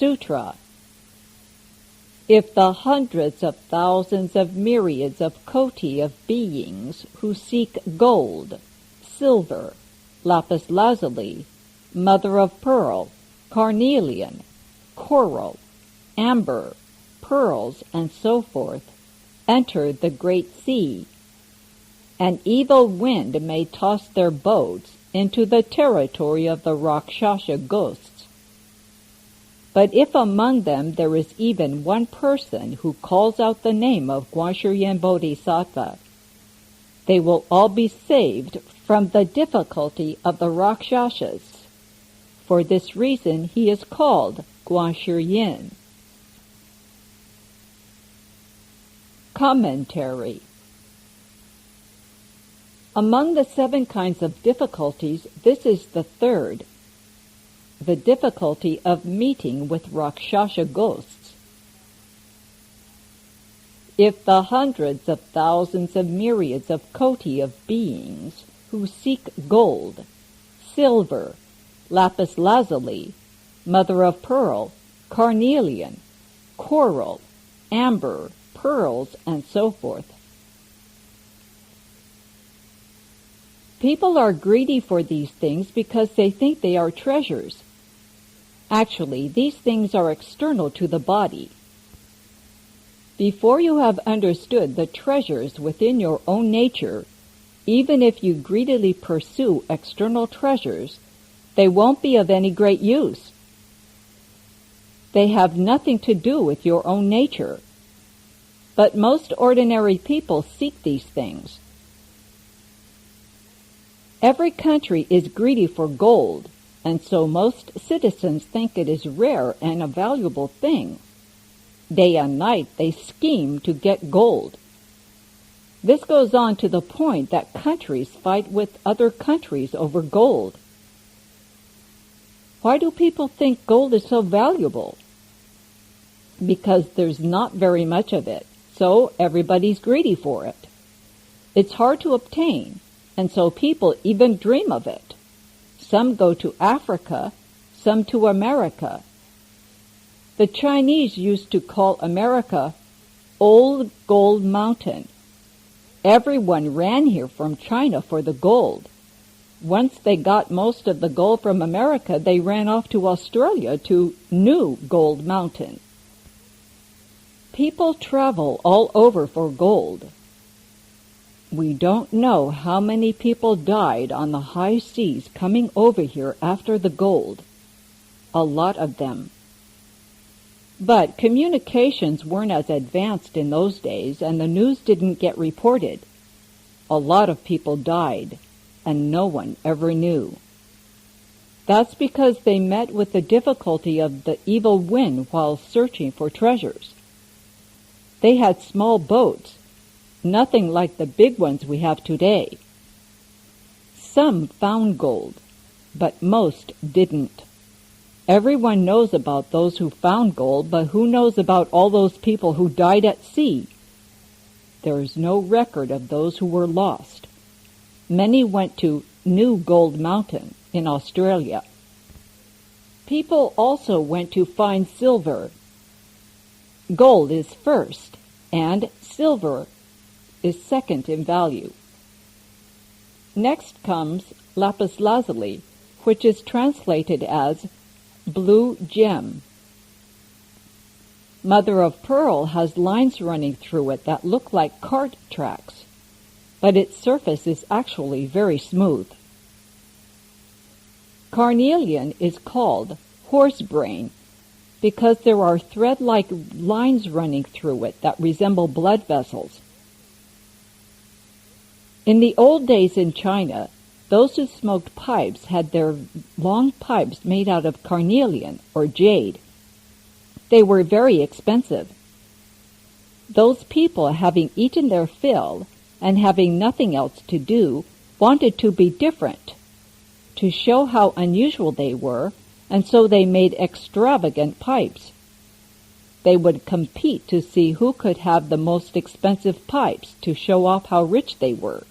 Sutra. If the hundreds of thousands of myriads of koti of beings who seek gold, silver, lapis lazuli, mother of pearl, carnelian, coral, amber, pearls, and so forth, enter the great sea, an evil wind may toss their boats into the territory of the Rakshasa ghosts. But if among them there is even one person who calls out the name of Guanshiryan Bodhisattva, they will all be saved from the difficulty of the Rakshasas. For this reason he is called Guanshiryan. Commentary. Among the 7 kinds of difficulties, this is the third, the difficulty of meeting with Rakshasa ghosts. If the hundreds of thousands of myriads of koti of beings who seek gold, silver, lapis lazuli, mother of pearl, carnelian, coral, amber, pearls, and so forth. People are greedy for these things because they think they are treasures. Actually, these things are external to the body. Before you have understood the treasures within your own nature, even if you greedily pursue external treasures, they won't be of any great use. They have nothing to do with your own nature. But most ordinary people seek these things. Every country is greedy for gold, and so most citizens think it is rare and a valuable thing. Day and night they scheme to get gold. This goes on to the point that countries fight with other countries over gold. Why do people think gold is so valuable? Because there's not very much of it, so everybody's greedy for it. It's hard to obtain, and so people even dream of it. Some go to Africa, some to America. The Chinese used to call America Old Gold Mountain. Everyone ran here from China for the gold. Once they got most of the gold from America, they ran off to Australia to New Gold Mountain. People travel all over for gold. We don't know how many people died on the high seas coming over here after the gold. A lot of them. But communications weren't as advanced in those days, and the news didn't get reported. A lot of people died, and no one ever knew. That's because they met with the difficulty of the evil wind while searching for treasures. They had small boats, nothing like the big ones we have today. Some found gold, but most didn't. Everyone knows about those who found gold, but who knows about all those people who died at sea? There is no record of those who were lost. Many went to New Gold Mountain in Australia. People also went to find silver. Gold is first, and silver is second in value. Next comes lapis lazuli, which is translated as blue gem. Mother of pearl has lines running through it that look like cart tracks, but its surface is actually very smooth. Carnelian is called horse brain because there are thread-like lines running through it that resemble blood vessels. In the old days in China, those who smoked pipes had their long pipes made out of carnelian or jade. They were very expensive. Those people, having eaten their fill and having nothing else to do, wanted to be different, to show how unusual they were, and so they made extravagant pipes. They would compete to see who could have the most expensive pipes to show off how rich they were.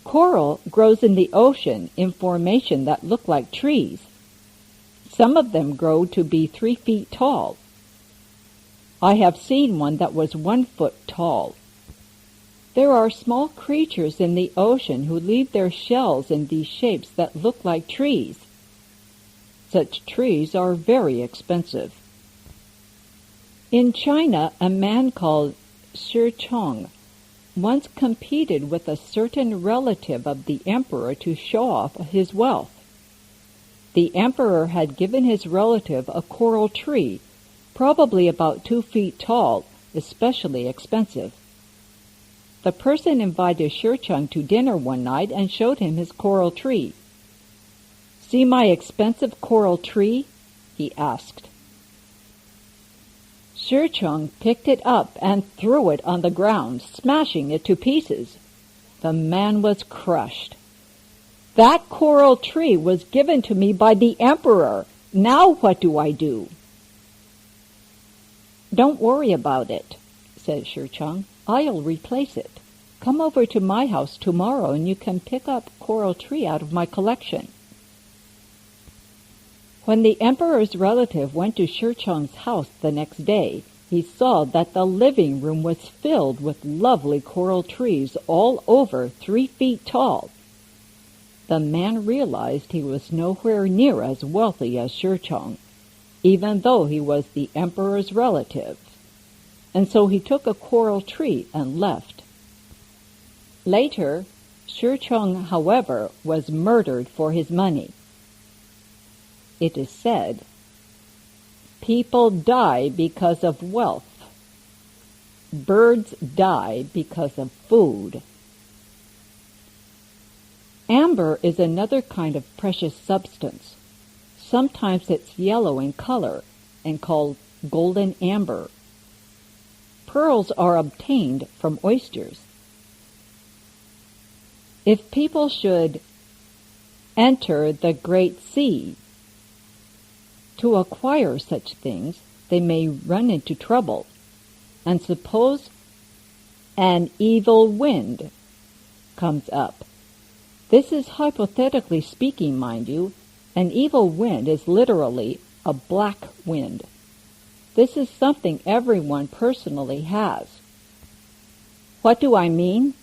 Coral grows in the ocean in formation that look like trees. Some of them grow to be 3 feet tall. I have seen one that was 1 foot tall. There are small creatures in the ocean who leave their shells in these shapes that look like trees. Such trees are very expensive. In China, a man called Shi Chong once competed with a certain relative of the emperor to show off his wealth. The emperor had given his relative a coral tree, probably about 2 feet tall, especially expensive. The person invited Shi Chong to dinner one night and showed him his coral tree. "See my expensive coral tree?" he asked. Shi Chong picked it up and threw it on the ground, smashing it to pieces. The man was crushed. "That coral tree was given to me by the emperor. Now what do I do?" "Don't worry about it," said Shi Chong. "I'll replace it. Come over to my house tomorrow and you can pick up a coral tree out of my collection." When the emperor's relative went to Shi Chong's house the next day, he saw that the living room was filled with lovely coral trees all over 3 feet tall. The man realized he was nowhere near as wealthy as Shi Chong, even though he was the emperor's relative, and so he took a coral tree and left. Later, Shi Chong, however, was murdered for his money. It is said, "People die because of wealth. Birds die because of food." Amber is another kind of precious substance. Sometimes it's yellow in color and called golden amber. Pearls are obtained from oysters. If people should enter the Great Sea to acquire such things, they may run into trouble. And suppose an evil wind comes up. This is hypothetically speaking, mind you. An evil wind is literally a black wind. This is something everyone personally has. What do I mean?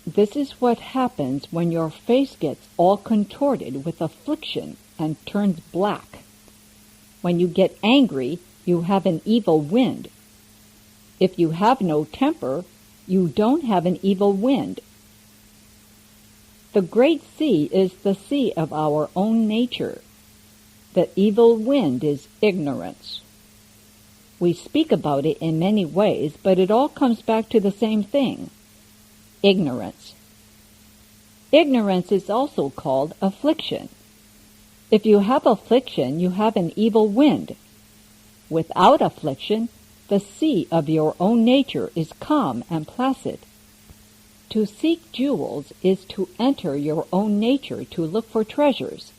This is what happens when your face gets all contorted with affliction and turns black. When you get angry, you have an evil wind. If you have no temper, you don't have an evil wind. The Great Sea is the sea of our own nature. The evil wind is ignorance. We speak about it in many ways, but it all comes back to the same thing: ignorance. Ignorance is also called affliction. If you have affliction, you have an evil wind. Without affliction, the sea of your own nature is calm and placid. To seek jewels is to enter your own nature to look for treasures.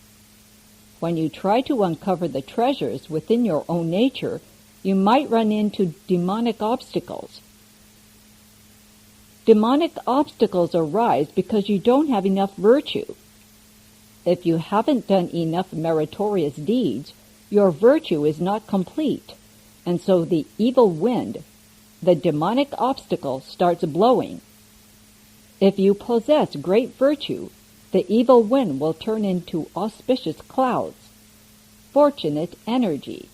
When you try to uncover the treasures within your own nature, you might run into demonic obstacles. Demonic obstacles arise because you don't have enough virtue. If you haven't done enough meritorious deeds, your virtue is not complete, and so the evil wind, the demonic obstacle, starts blowing. If you possess great virtue, the evil wind will turn into auspicious clouds, fortunate energy.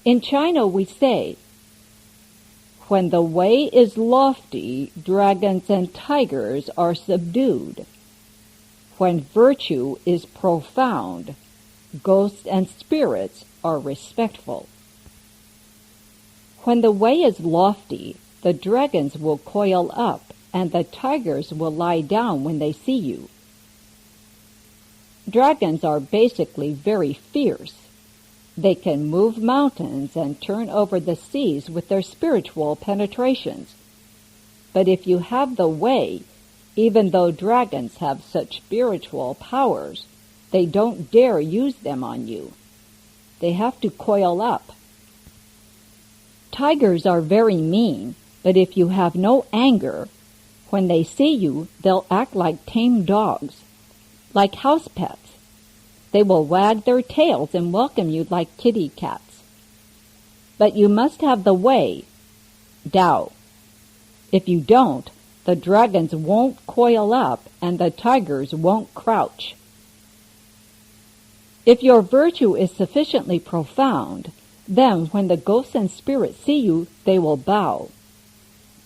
In China we say, "When the way is lofty, dragons and tigers are subdued. When virtue is profound, ghosts and spirits are respectful." When the way is lofty, the dragons will coil up, and the tigers will lie down when they see you. Dragons are basically very fierce. They can move mountains and turn over the seas with their spiritual penetrations. But if you have the way, even though dragons have such spiritual powers, they don't dare use them on you. They have to coil up. Tigers are very mean, but if you have no anger, when they see you, they'll act like tame dogs, like house pets. They will wag their tails and welcome you like kitty cats. But you must have the way, Tao. If you don't, the dragons won't coil up and the tigers won't crouch. If your virtue is sufficiently profound, then when the ghosts and spirits see you, they will bow.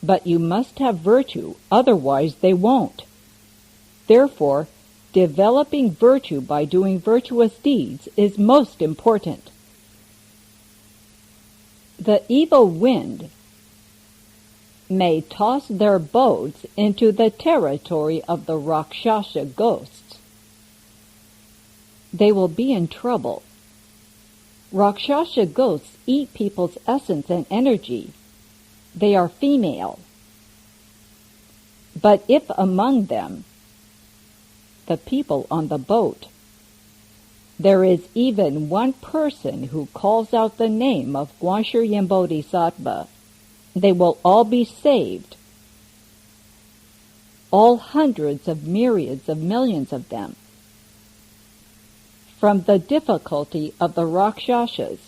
But you must have virtue, otherwise they won't. Therefore, developing virtue by doing virtuous deeds is most important. The evil wind may toss their boats into the territory of the Rakshasa ghosts. They will be in trouble. Rakshasa ghosts eat people's essence and energy. They are female. But if among them, the people on the boat, there is even one person who calls out the name of Guanshi Bodhisattva, they will all be saved. All hundreds of myriads of millions of them. From the difficulty of the Rakshasas.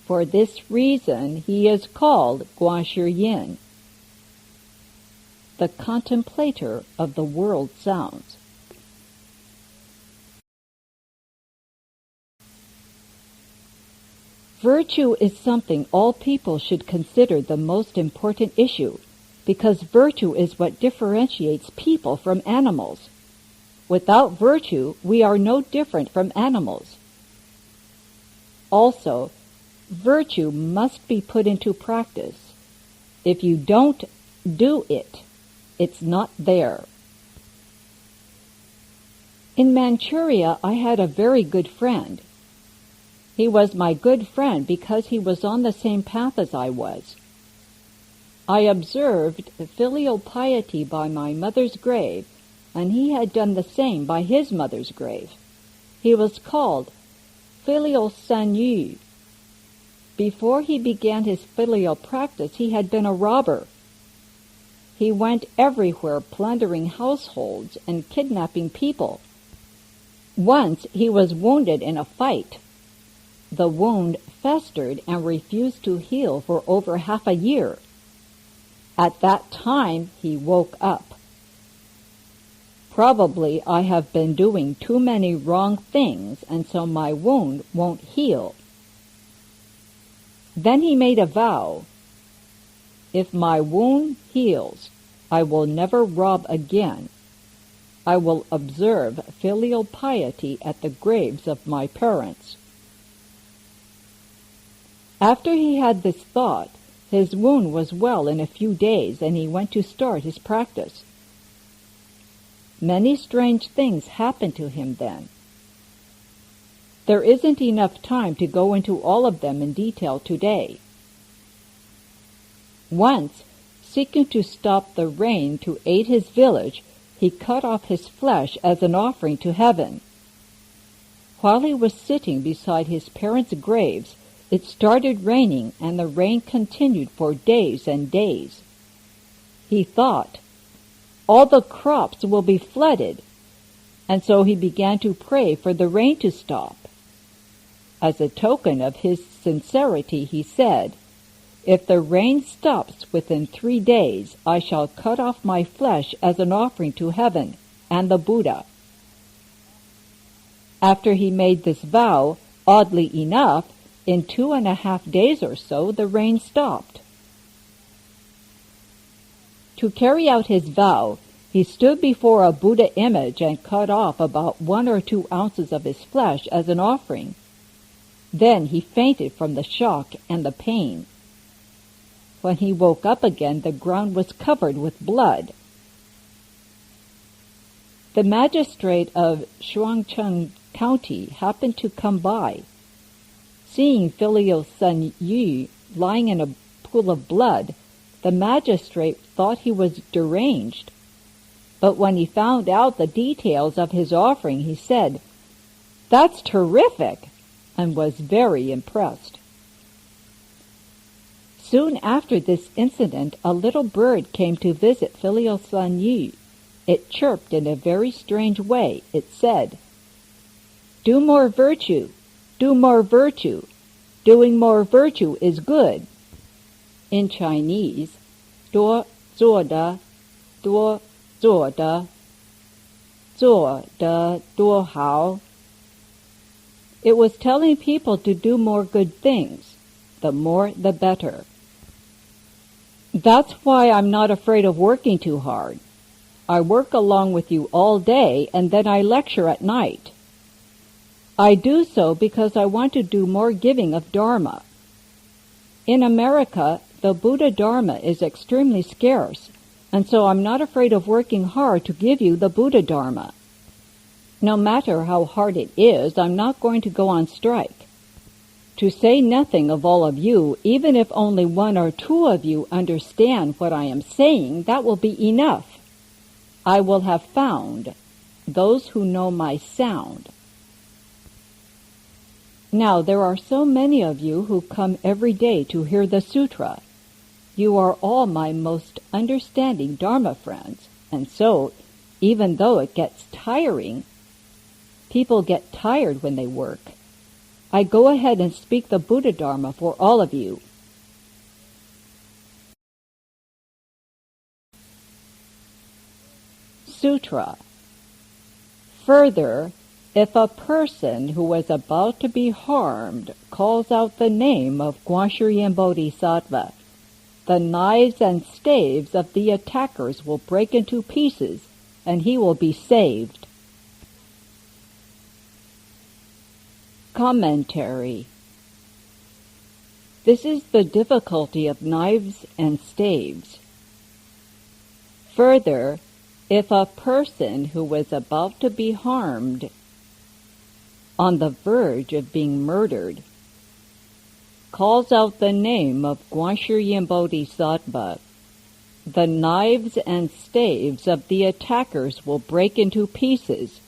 For this reason he is called Guanshi, the contemplator of the world sounds. Virtue is something all people should consider the most important issue, because virtue is what differentiates people from animals. Without virtue, we are no different from animals. Also, virtue must be put into practice. If you don't do it, it's not there. In Manchuria, I had a very good friend. He was my good friend because he was on the same path as I was. I observed filial piety by my mother's grave, and he had done the same by his mother's grave. He was called Filial Sanyu. Before he began his filial practice, he had been a robber. He went everywhere plundering households and kidnapping people. Once he was wounded in a fight. The wound festered and refused to heal for over half a year. At that time, he woke up. Probably I have been doing too many wrong things, and so my wound won't heal. Then he made a vow. If my wound heals, I will never rob again. I will observe filial piety at the graves of my parents. After he had this thought, his wound was well in a few days, and he went to start his practice. Many strange things happened to him then. There isn't enough time to go into all of them in detail today. Once, seeking to stop the rain to aid his village, he cut off his flesh as an offering to heaven. While he was sitting beside his parents' graves, it started raining, and the rain continued for days and days. He thought, all the crops will be flooded, and so he began to pray for the rain to stop. As a token of his sincerity, he said, if the rain stops within 3 days, I shall cut off my flesh as an offering to heaven and the Buddha. After he made this vow, oddly enough, in 2.5 days or so, the rain stopped. To carry out his vow, he stood before a Buddha image and cut off about 1 or 2 ounces of his flesh as an offering. Then he fainted from the shock and the pain. When he woke up again, the ground was covered with blood. The magistrate of Shuangcheng County happened to come by. Seeing filial Sun Yu lying in a pool of blood, the magistrate thought he was deranged. But when he found out the details of his offering, he said, "That's terrific," and was very impressed. Soon after this incident, a little bird came to visit filial Sun Yu. It chirped in a very strange way. It said, Do more virtue. Do more virtue. Doing more virtue is good. In Chinese, 多做的多做的做得多好. It was telling people to do more good things. The more, the better. That's why I'm not afraid of working too hard. I work along with you all day and then I lecture at night. I do so because I want to do more giving of Dharma. In America, the Buddha Dharma is extremely scarce, and so I'm not afraid of working hard to give you the Buddha Dharma. No matter how hard it is, I'm not going to go on strike. To say nothing of all of you, even if only one or two of you understand what I am saying, that will be enough. I will have found those who know my sound. Now, there are so many of you who come every day to hear the Sutra. You are all my most understanding Dharma friends, and so, even though it gets tiring, people get tired when they work, I go ahead and speak the Buddha Dharma for all of you. Sutra. Further, if a person who is about to be harmed calls out the name of Guanshiryan Bodhisattva, the knives and staves of the attackers will break into pieces, and he will be saved. Commentary. This is the difficulty of knives and staves. Further, if a person who was about to be harmed, on the verge of being murdered, calls out the name of Guanshiryan Bodhisattva, the knives and staves of the attackers will break into pieces.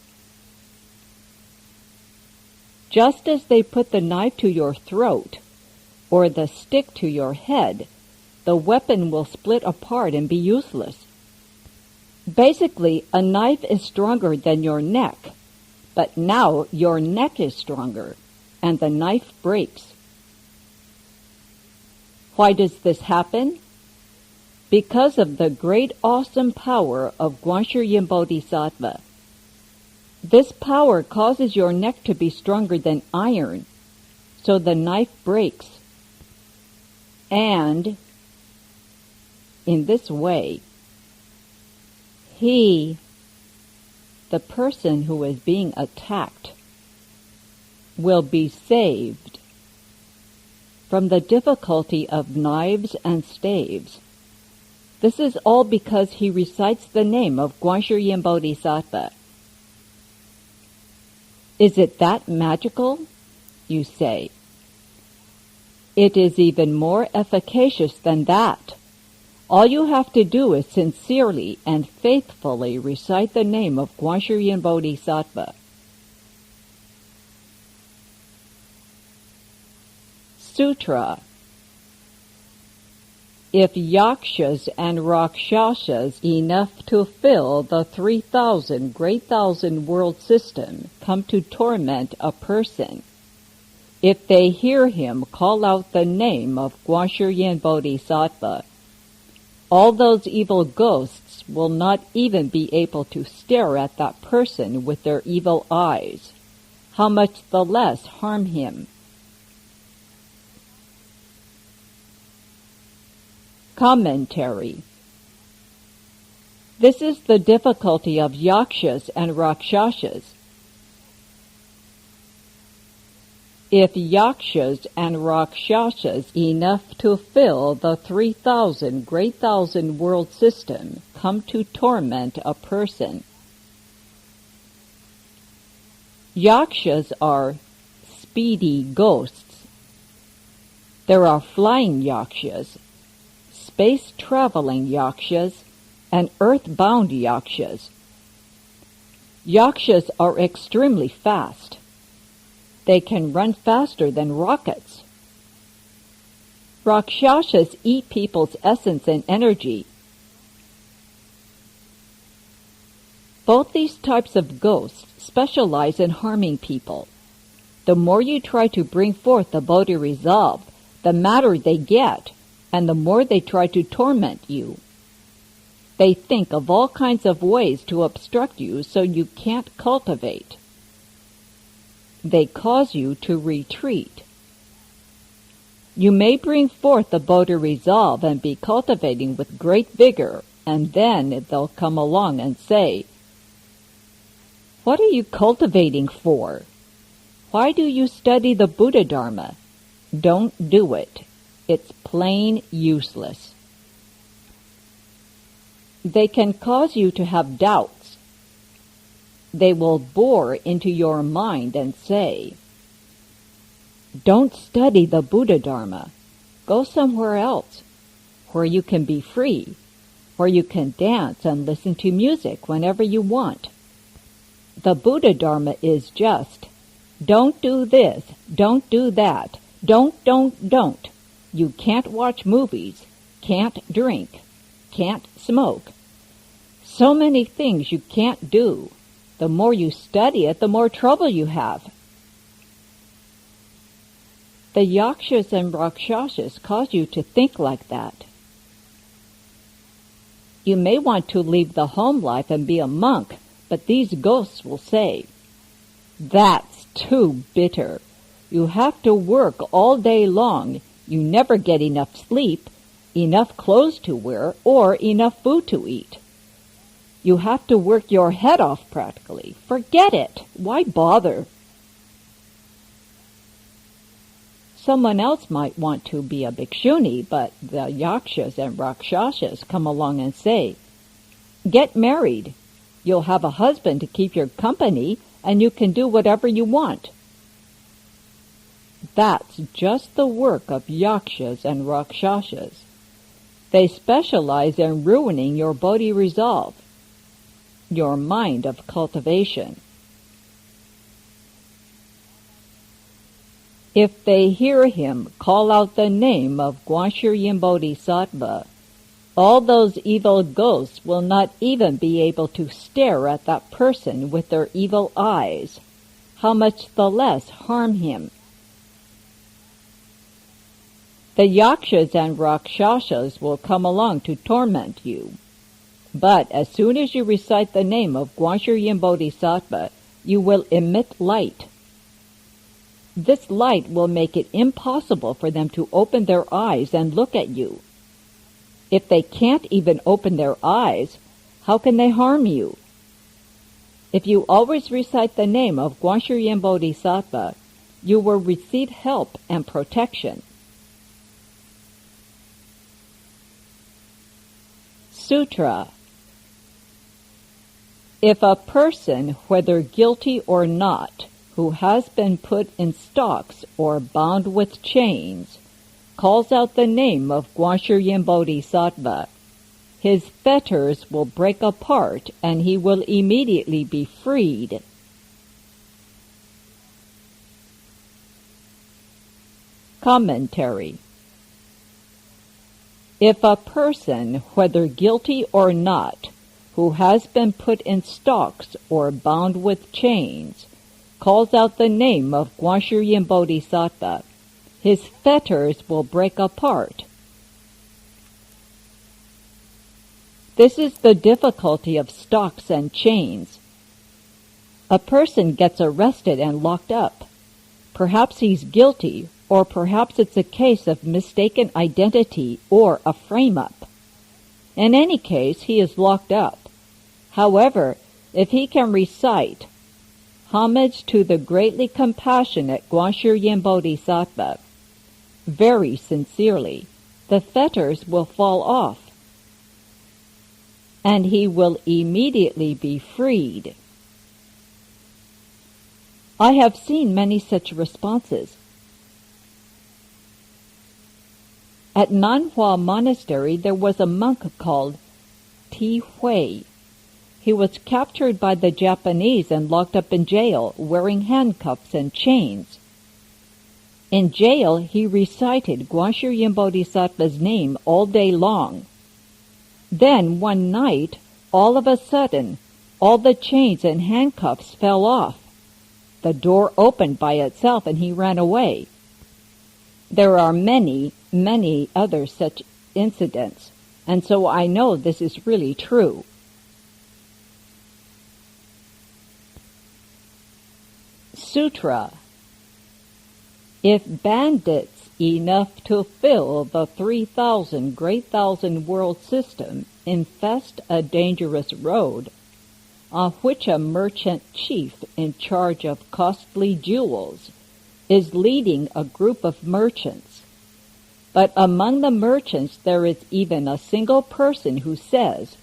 Just as they put the knife to your throat, or the stick to your head, the weapon will split apart and be useless. Basically, a knife is stronger than your neck, but now your neck is stronger, and the knife breaks. Why does this happen? Because of the great awesome power of Guanshiryan Bodhisattva. This power causes your neck to be stronger than iron, so the knife breaks. And, in this way, he, the person who is being attacked, will be saved from the difficulty of knives and staves. This is all because he recites the name of Guanshiryan Bodhisattva. Is it that magical? You say. It is even more efficacious than that. All you have to do is sincerely and faithfully recite the name of Guanshiryan Bodhisattva. Sutra. If yakshas and rakshasas enough to fill the 3,000 great thousand world system come to torment a person, if they hear him call out the name of Guanshiryan Bodhisattva, all those evil ghosts will not even be able to stare at that person with their evil eyes. How much the less harm him. Commentary. This is the difficulty of yakshas and rakshasas. If yakshas and rakshasas enough to fill the 3,000 great thousand world system come to torment a person. Yakshas are speedy ghosts. There are flying yakshas, space-traveling yakshas, and earth-bound yakshas. Yakshas are extremely fast. They can run faster than rockets. Rakshasas eat people's essence and energy. Both these types of ghosts specialize in harming people. The more you try to bring forth the Bodhi resolve, the madder they get, and the more they try to torment you. They think of all kinds of ways to obstruct you so you can't cultivate. They cause you to retreat. You may bring forth the Bodhi resolve and be cultivating with great vigor, and then they'll come along and say, "What are you cultivating for? Why do you study the Buddha Dharma? Don't do it. It's plain useless." They can cause you to have doubts. They will bore into your mind and say, "Don't study the Buddha Dharma. Go somewhere else, where you can be free, where you can dance and listen to music whenever you want." The Buddha Dharma is just, don't do this, don't do that, don't. You can't watch movies, can't drink, can't smoke. So many things you can't do. The more you study it, the more trouble you have. The yakshas and rakshasas cause you to think like that. You may want to leave the home life and be a monk, but these ghosts will say, "That's too bitter. You have to work all day long. You never get enough sleep, enough clothes to wear, or enough food to eat. You have to work your head off practically. Forget it. Why bother?" Someone else might want to be a bhikshuni, but the yakshas and rakshasas come along and say, "Get married. You'll have a husband to keep your company, and you can do whatever you want." That's just the work of yakshas and rakshasas. They specialize in ruining your Bodhi resolve, your mind of cultivation. If they hear him call out the name of Guanshiryin Bodhisattva, all those evil ghosts will not even be able to stare at that person with their evil eyes. How much the less harm him? The yakshas and rakshasas will come along to torment you. But as soon as you recite the name of Guanshiryin Bodhisattva, you will emit light. This light will make it impossible for them to open their eyes and look at you. If they can't even open their eyes, how can they harm you? If you always recite the name of Guanshiryin Bodhisattva, you will receive help and protection. Sutra. If a person, whether guilty or not, who has been put in stocks or bound with chains, calls out the name of Guanshiryin Bodhisattva, his fetters will break apart and he will immediately be freed. Commentary. If a person, whether guilty or not, who has been put in stocks or bound with chains, calls out the name of Guanshiryin Bodhisattva, his fetters will break apart. This is the difficulty of stocks and chains. A person gets arrested and locked up. Perhaps he's guilty, or perhaps it's a case of mistaken identity or a frame-up. In any case, he is locked up. However, if he can recite, "Homage to the greatly compassionate Guanshiryin Bodhisattva," very sincerely, the fetters will fall off, and he will immediately be freed. I have seen many such responses. At Nanhua Monastery there was a monk called Ti Hui. He was captured by the Japanese and locked up in jail, wearing handcuffs and chains. In jail he recited Guanshiryin Bodhisattva's name all day long. Then one night, all of a sudden, all the chains and handcuffs fell off. The door opened by itself and he ran away. There are many, many other such incidents, and so I know this is really true. Sutra. If bandits enough to fill the 3,000 great thousand world system infest a dangerous road, on which a merchant chief in charge of costly jewels is leading a group of merchants, but among the merchants there is even a single person who says,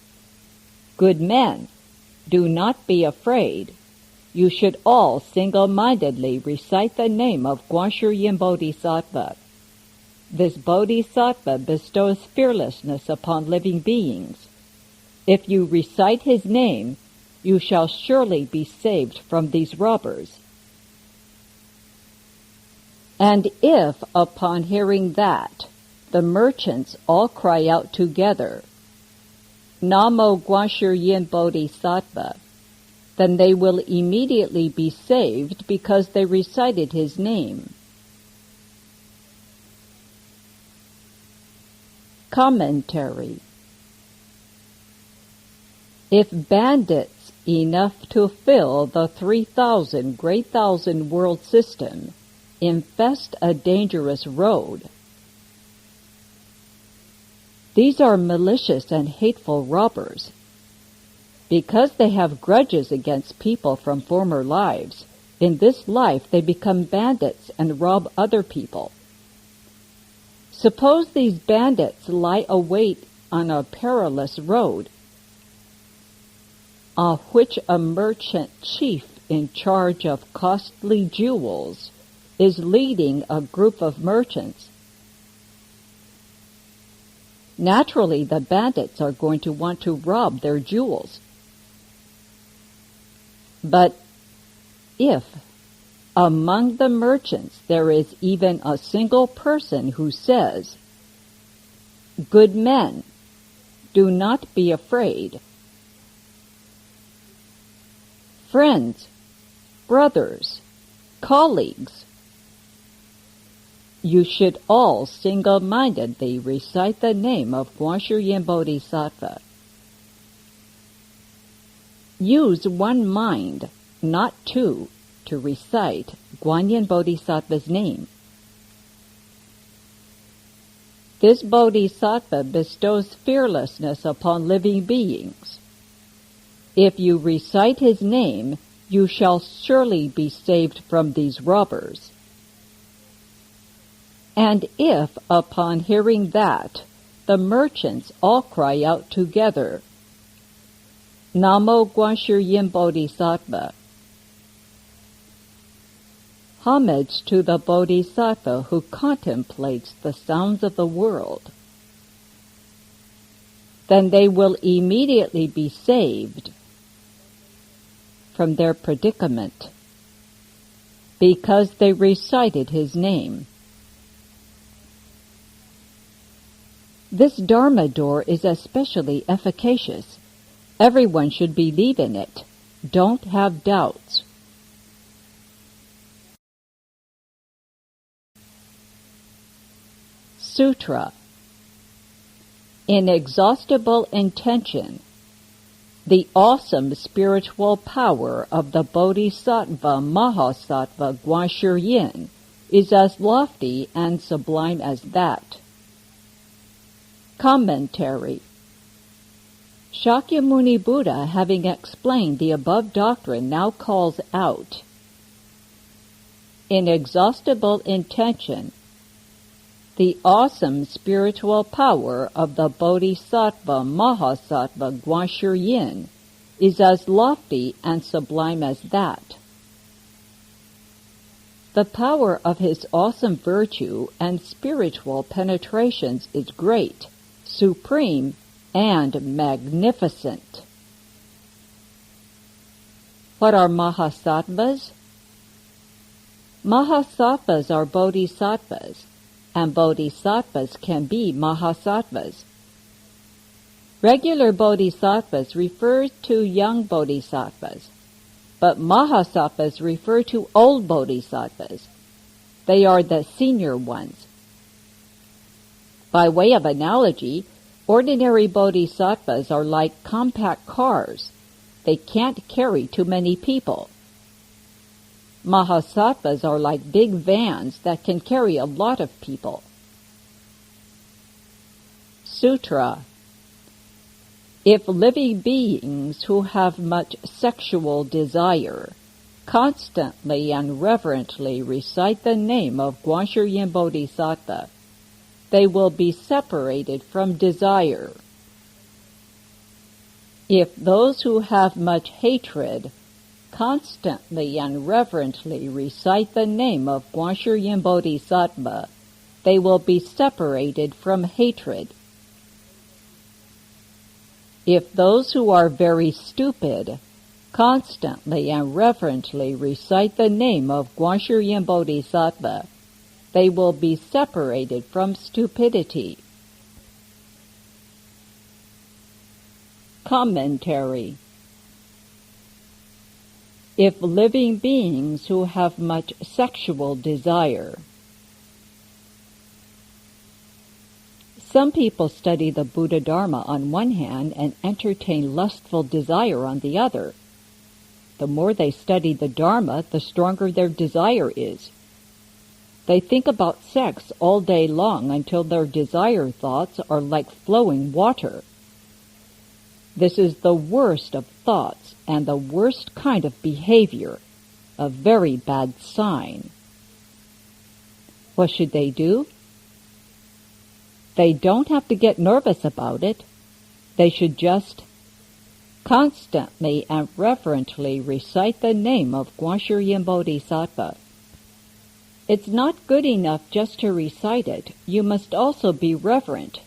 "Good men, do not be afraid. You should all single-mindedly recite the name of Guanshu Yin Bodhisattva. This Bodhisattva bestows fearlessness upon living beings. If you recite his name, you shall surely be saved from these robbers." And if, upon hearing that, the merchants all cry out together, "Namo Guanshu Yin Bodhisattva," then they will immediately be saved because they recited his name. Commentary. If bandits enough to fill the 3,000 great thousand world system infest a dangerous road, these are malicious and hateful robbers. Because they have grudges against people from former lives, in this life they become bandits and rob other people. Suppose these bandits lie await on a perilous road, on which a merchant chief in charge of costly jewels is leading a group of merchants. Naturally, the bandits are going to want to rob their jewels. But if among the merchants there is even a single person who says, "Good men, do not be afraid. Friends, brothers, colleagues, you should all single-mindedly recite the name of Guanshu Yin Bodhisattva." Use one mind, not two, to recite Guanyin Bodhisattva's name. This Bodhisattva bestows fearlessness upon living beings. If you recite his name, you shall surely be saved from these robbers. And if, upon hearing that, the merchants all cry out together, "Namo Guanshu Yin Bodhisattva," homage to the Bodhisattva who contemplates the sounds of the world, then they will immediately be saved from their predicament, because they recited his name. This Dharma door is especially efficacious. Everyone should believe in it. Don't have doubts. Sutra. Inexhaustible intention. The awesome spiritual power of the Bodhisattva Mahasattva Guanshu Yin is as lofty and sublime as that. Commentary. Shakyamuni Buddha, having explained the above doctrine, now calls out, "Inexhaustible intention, the awesome spiritual power of the Bodhisattva Mahasattva Guanshu Yin is as lofty and sublime as that." The power of his awesome virtue and spiritual penetrations is great, supreme, and magnificent. What are Mahasattvas? Mahasattvas are bodhisattvas, and bodhisattvas can be Mahasattvas. Regular bodhisattvas refer to young bodhisattvas, but mahasattvas refer to old bodhisattvas. They are the senior ones. By way of analogy, ordinary bodhisattvas are like compact cars. They can't carry too many people. Mahasattvas are like big vans that can carry a lot of people. Sutra. If living beings who have much sexual desire constantly and reverently recite the name of Guanshiryin Bodhisattva, they will be separated from desire. If those who have much hatred constantly and reverently recite the name of Guanshiryin Bodhisattva, they will be separated from hatred. If those who are very stupid constantly and reverently recite the name of Guanshiryin Bodhisattva, they will be separated from stupidity. Commentary. If living beings who have much sexual desire. Some people study the Buddha Dharma on one hand and entertain lustful desire on the other. The more they study the Dharma, the stronger their desire is. They think about sex all day long until their desire thoughts are like flowing water. This is the worst of thoughts and the worst kind of behavior, a very bad sign. What should they do? They don't have to get nervous about it. They should just constantly and reverently recite the name of Guanshiryin Bodhisattva. It's not good enough just to recite it. You must also be reverent.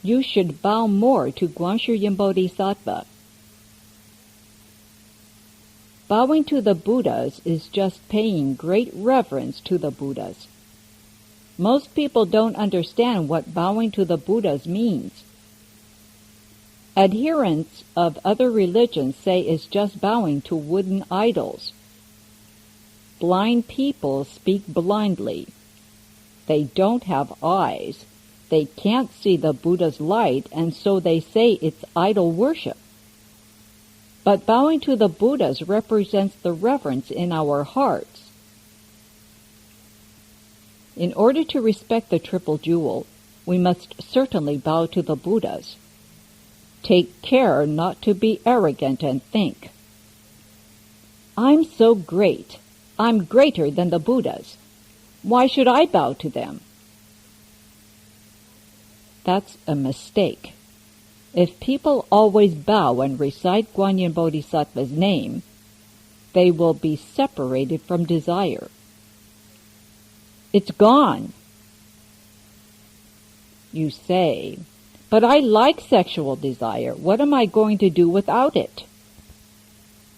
You should bow more to Guanshiryin Bodhisattva. Bowing to the Buddhas is just paying great reverence to the Buddhas. Most people don't understand what bowing to the Buddhas means. Adherents of other religions say it's just bowing to wooden idols. Blind people speak blindly. They don't have eyes. They can't see the Buddha's light, and so they say it's idol worship. But bowing to the Buddhas represents the reverence in our hearts. In order to respect the Triple Jewel, we must certainly bow to the Buddhas. Take care not to be arrogant and think, "I'm so great. I'm greater than the Buddhas. Why should I bow to them?" That's a mistake. If people always bow and recite Guanyin Bodhisattva's name, they will be separated from desire. It's gone. You say, "But I like sexual desire. What am I going to do without it?"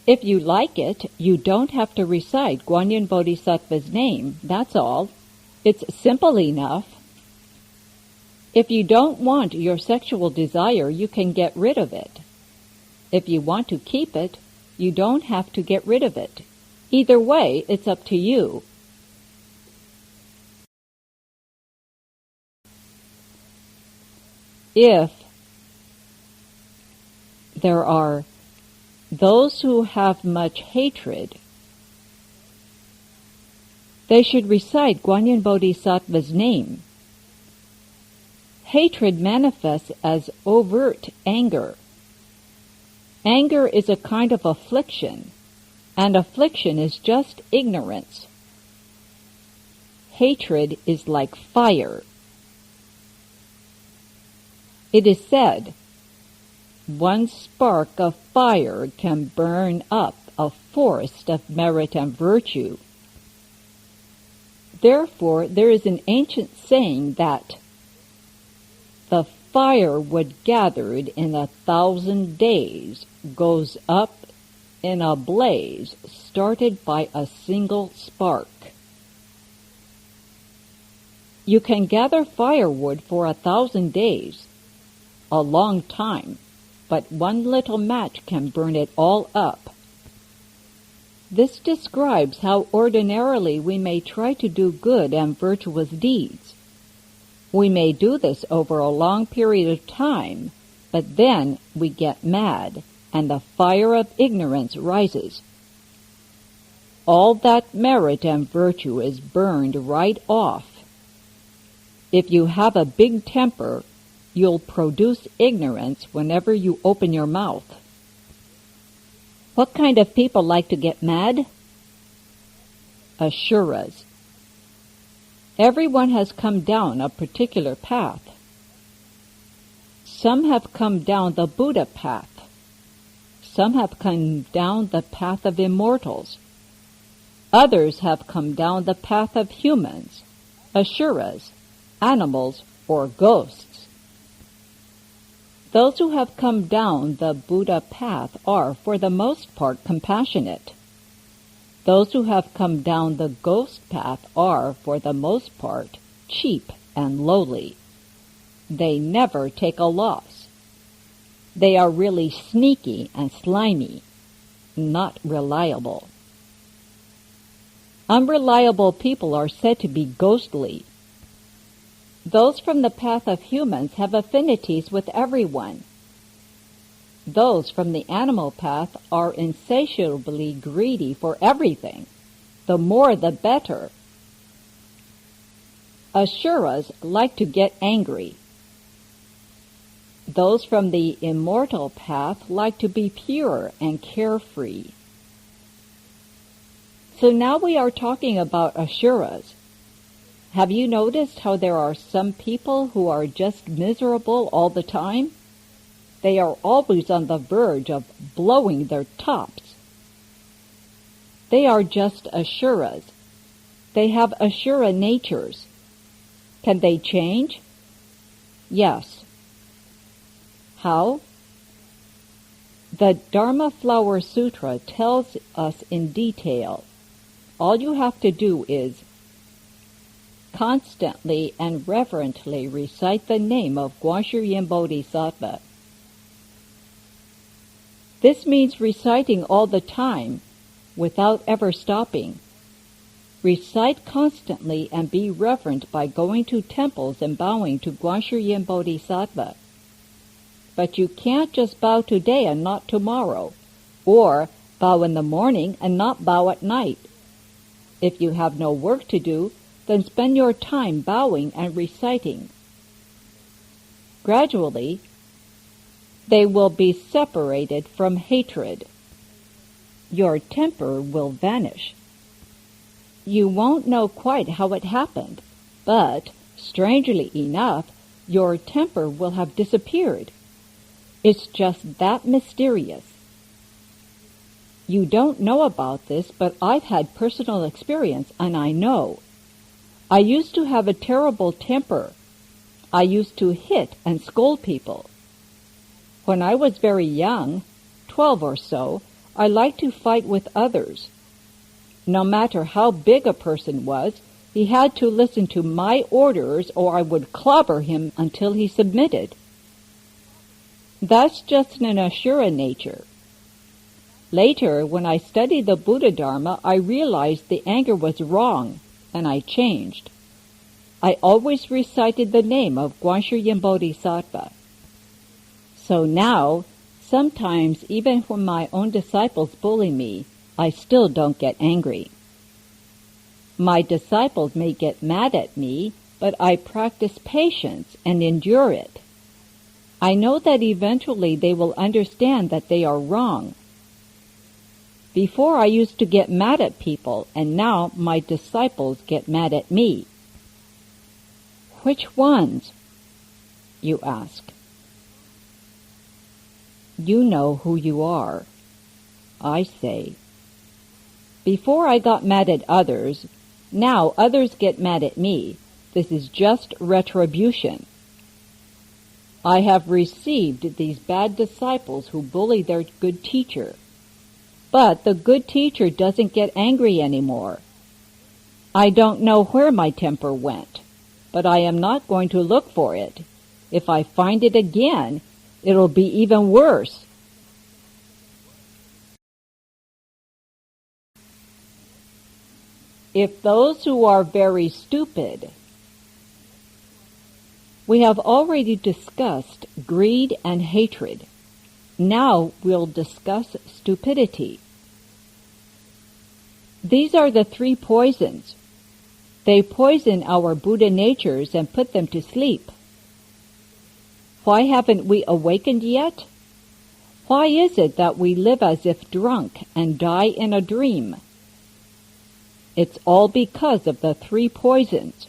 If you like it, you don't have to recite Guanyin Bodhisattva's name, that's all. It's simple enough. If you don't want your sexual desire, you can get rid of it. If you want to keep it, you don't have to get rid of it. Either way, it's up to you. If there are those who have much hatred, they should recite Guanyin Bodhisattva's name. Hatred manifests as overt anger. Anger is a kind of affliction, and affliction is just ignorance. Hatred is like fire. It is said, "One spark of fire can burn up a forest of merit and virtue." Therefore, there is an ancient saying that the firewood gathered in 1,000 days goes up in a blaze started by a single spark. You can gather firewood for 1,000 days, a long time, but one little match can burn it all up. This describes how ordinarily we may try to do good and virtuous deeds. We may do this over a long period of time, but then we get mad, and the fire of ignorance rises. All that merit and virtue is burned right off. If you have a big temper, you'll produce ignorance whenever you open your mouth. What kind of people like to get mad? Asuras. Everyone has come down a particular path. Some have come down the Buddha path. Some have come down the path of immortals. Others have come down the path of humans, asuras, animals, or ghosts. Those who have come down the Buddha path are, for the most part, compassionate. Those who have come down the ghost path are, for the most part, cheap and lowly. They never take a loss. They are really sneaky and slimy, not reliable. Unreliable people are said to be ghostly. Those from the path of humans have affinities with everyone. Those from the animal path are insatiably greedy for everything. The more the better. Asuras like to get angry. Those from the immortal path like to be pure and carefree. So now we are talking about asuras. Have you noticed how there are some people who are just miserable all the time? They are always on the verge of blowing their tops. They are just asuras. They have asura natures. Can they change? Yes. How? The Dharma Flower Sutra tells us in detail. All you have to do is constantly and reverently recite the name of Guan Yin Bodhisattva. This means reciting all the time, without ever stopping. Recite constantly and be reverent by going to temples and bowing to Guan Yin Bodhisattva. But you can't just bow today and not tomorrow, or bow in the morning and not bow at night. If you have no work to do, then spend your time bowing and reciting. Gradually, they will be separated from hatred. Your temper will vanish. You won't know quite how it happened, but, strangely enough, your temper will have disappeared. It's just that mysterious. You don't know about this, but I've had personal experience, and I know. I used to have a terrible temper. I used to hit and scold people. When I was very young, 12 or so, I liked to fight with others. No matter how big a person was, he had to listen to my orders or I would clobber him until he submitted. That's just an asura nature. Later, when I studied the Buddha Dharma, I realized the anger was wrong, and I changed. I always recited the name of Guan Yin Bodhisattva. So now, sometimes even when my own disciples bully me, I still don't get angry. My disciples may get mad at me, but I practice patience and endure it. I know that eventually they will understand that they are wrong. Before I used to get mad at people, and now my disciples get mad at me. Which ones? You ask. You know who you are. I say. Before I got mad at others, now others get mad at me. This is just retribution. I have received these bad disciples who bully their good teacher. But the good teacher doesn't get angry anymore. I don't know where my temper went, but I am not going to look for it. If I find it again, it'll be even worse. If those who are very stupid. We have already discussed greed and hatred. Now we'll discuss stupidity. These are the three poisons. They poison our Buddha natures and put them to sleep. Why haven't we awakened yet? Why is it that we live as if drunk and die in a dream? It's all because of the three poisons.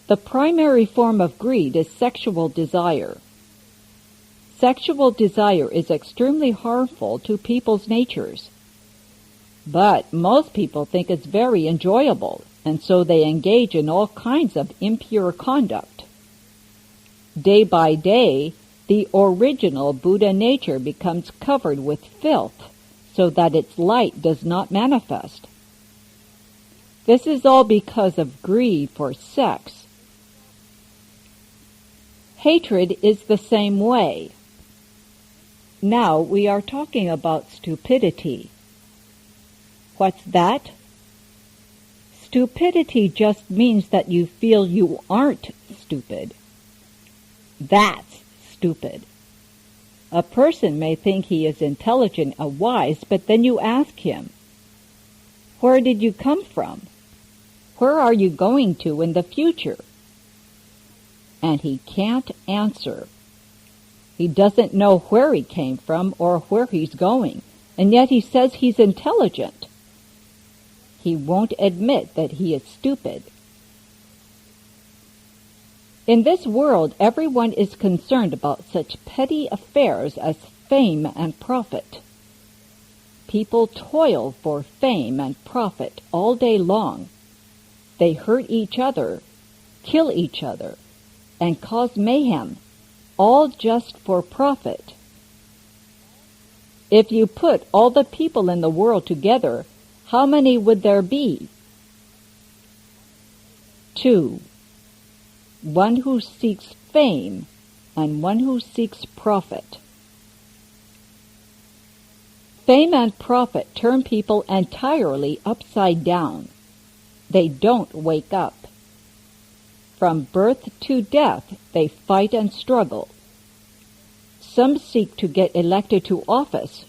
The primary form of greed is sexual desire. Sexual desire is extremely harmful to people's natures. But most people think it's very enjoyable, and so they engage in all kinds of impure conduct. Day by day, the original Buddha nature becomes covered with filth, so that its light does not manifest. This is all because of greed for sex. Hatred is the same way. Now we are talking about stupidity. What's that? Stupidity just means that you feel you aren't stupid. That's stupid. A person may think he is intelligent and wise, but then you ask him, "Where did you come from? Where are you going to in the future?" And he can't answer. He doesn't know where he came from or where he's going, and yet he says he's intelligent. He won't admit that he is stupid. In this world, everyone is concerned about such petty affairs as fame and profit. People toil for fame and profit all day long. They hurt each other, kill each other, and cause mayhem, all just for profit. If you put all the people in the world together, how many would there be? 2. One who seeks fame and one who seeks profit. Fame and profit turn people entirely upside down. They don't wake up. From birth to death, they fight and struggle. Some seek to get elected to office.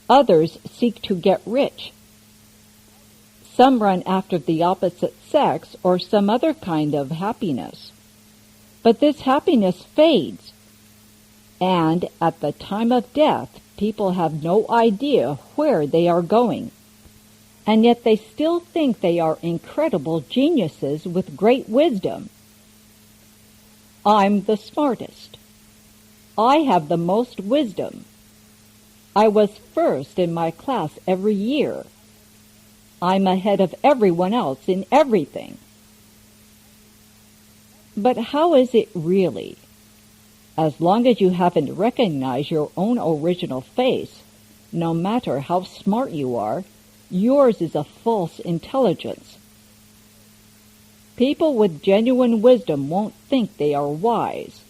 Others seek to get rich. Some run after the opposite sex or some other kind of happiness. But this happiness fades, and at the time of death, people have no idea where they are going. And yet they still think they are incredible geniuses with great wisdom. I'm the smartest. I have the most wisdom. I was first in my class every year. I'm ahead of everyone else in everything. But how is it really? As long as you haven't recognized your own original face, no matter how smart you are, yours is a false intelligence. People with genuine wisdom won't think they are wise.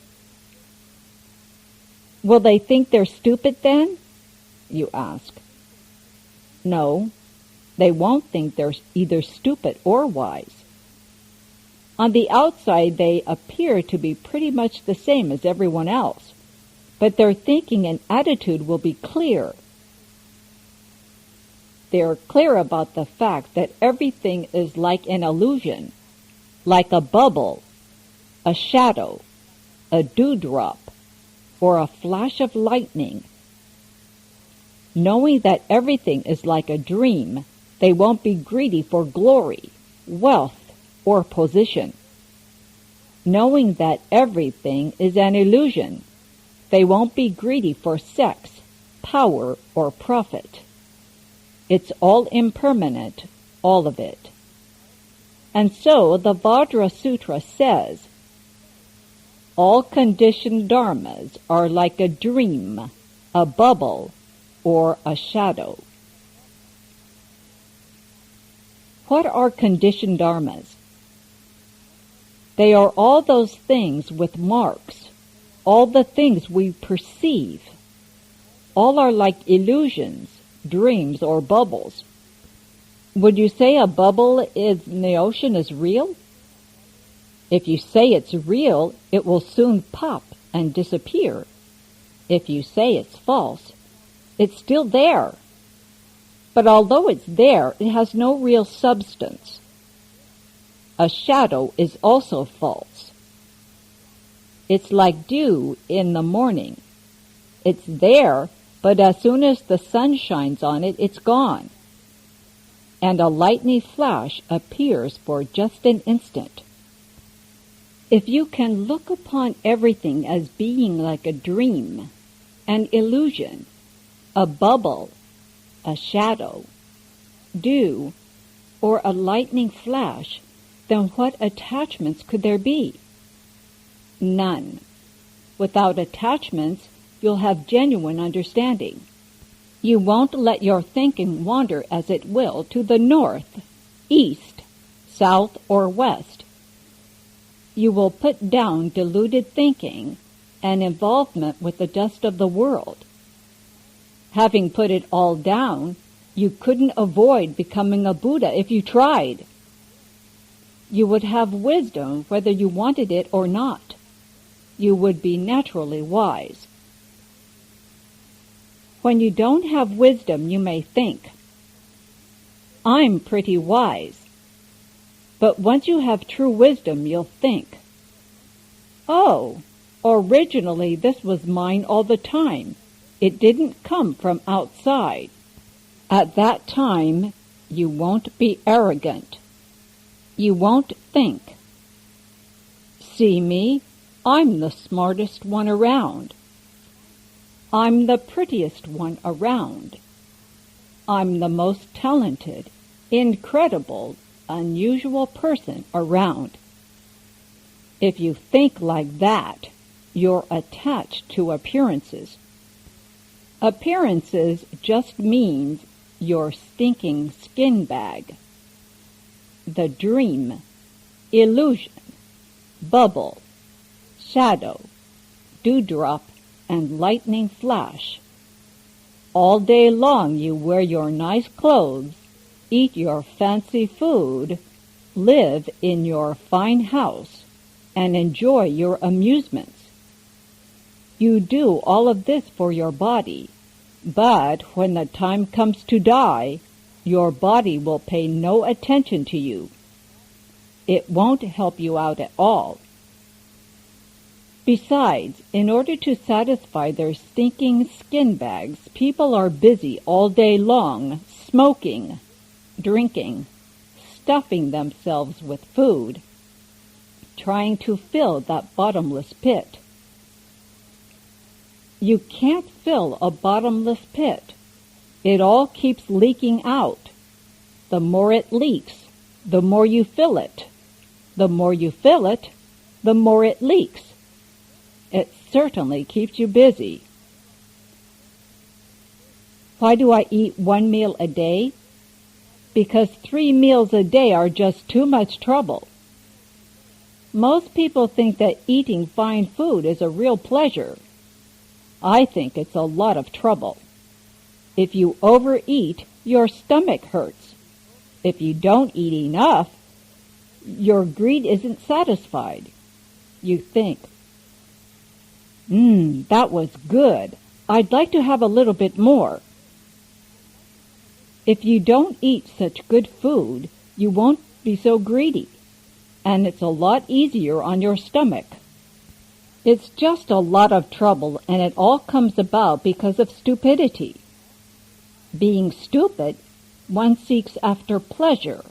Will they think they're stupid then? You ask. No, they won't think they're either stupid or wise. On the outside, they appear to be pretty much the same as everyone else, but their thinking and attitude will be clear. They are clear about the fact that everything is like an illusion, like a bubble, a shadow, a dewdrop, or a flash of lightning. Knowing that everything is like a dream, they won't be greedy for glory, wealth, or position. Knowing that everything is an illusion, they won't be greedy for sex, power, or profit. It's all impermanent, all of it. And so the Vajra Sutra says, all conditioned dharmas are like a dream, a bubble, or a shadow. What are conditioned dharmas? They are all those things with marks, all the things we perceive. All are like illusions, dreams, or bubbles. Would you say a bubble in the ocean is real? If you say it's real, it will soon pop and disappear. If you say it's false, it's still there. But although it's there, it has no real substance. A shadow is also false. It's like dew in the morning. It's there, but as soon as the sun shines on it, it's gone. And a lightning flash appears for just an instant. If you can look upon everything as being like a dream, an illusion, a bubble, a shadow, dew, or a lightning flash, then what attachments could there be? None. Without attachments, you'll have genuine understanding. You won't let your thinking wander as it will to the north, east, south, or west. You will put down deluded thinking and involvement with the dust of the world. Having put it all down, you couldn't avoid becoming a Buddha if you tried. You would have wisdom whether you wanted it or not. You would be naturally wise. When you don't have wisdom, you may think, I'm pretty wise. But once you have true wisdom, you'll think, oh, originally this was mine all the time. It didn't come from outside. At that time, you won't be arrogant. You won't think, see me, I'm the smartest one around. I'm the prettiest one around. I'm the most talented, incredible, unusual person around. If you think like that, you're attached to appearances. Appearances just means your stinking skin bag. The dream, illusion, bubble, shadow, dewdrop, and lightning flash. All day long you wear your nice clothes, eat your fancy food, live in your fine house, and enjoy your amusements. You do all of this for your body, but when the time comes to die, your body will pay no attention to you. It won't help you out at all. Besides, in order to satisfy their stinking skin bags, people are busy all day long, smoking, drinking, stuffing themselves with food, trying to fill that bottomless pit. You can't fill a bottomless pit. It all keeps leaking out. The more it leaks, the more you fill it. The more you fill it, the more it leaks. It certainly keeps you busy. Why do I eat 1 meal a day? Because 3 meals a day are just too much trouble. Most people think that eating fine food is a real pleasure. I think it's a lot of trouble. If you overeat, your stomach hurts. If you don't eat enough, your greed isn't satisfied. You think, that was good. I'd like to have a little bit more. If you don't eat such good food, you won't be so greedy, and it's a lot easier on your stomach. It's just a lot of trouble, and it all comes about because of stupidity. Being stupid, one seeks after pleasure,